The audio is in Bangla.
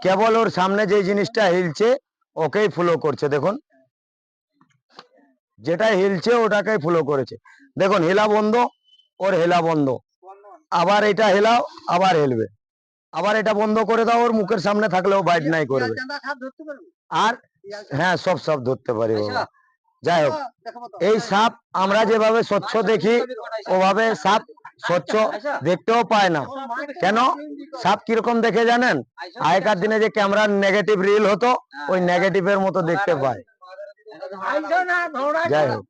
কেবল ওর সামনে যে জিনিসটা হিলছে ওকেই ফলো করছে। দেখুন যেটা হিলছে ওটাকেই ফলো করেছে। দেখুন হেলা বন্ধ, ওর হেলা বন্ধ, আবার এটা হেলাও আবার হেলবে, আবার এটা বন্ধ করে দাও, ওর মুখের সামনে থাকলেও বাইট নাই করবে। আর হ্যাঁ সব সাপ ধরতে পারি বাবা। যাই হোক এই সাপ আমরা যেভাবে স্বচ্ছ দেখি ওভাবে সাপ স্বচ্ছ দেখতেও পায় না। কেন? সাপ কিরকম দেখে জানেন? আগেকার দিনে যে ক্যামেরার নেগেটিভ রিল হতো ওই নেগেটিভের মতো দেখতে পায়। যাই হোক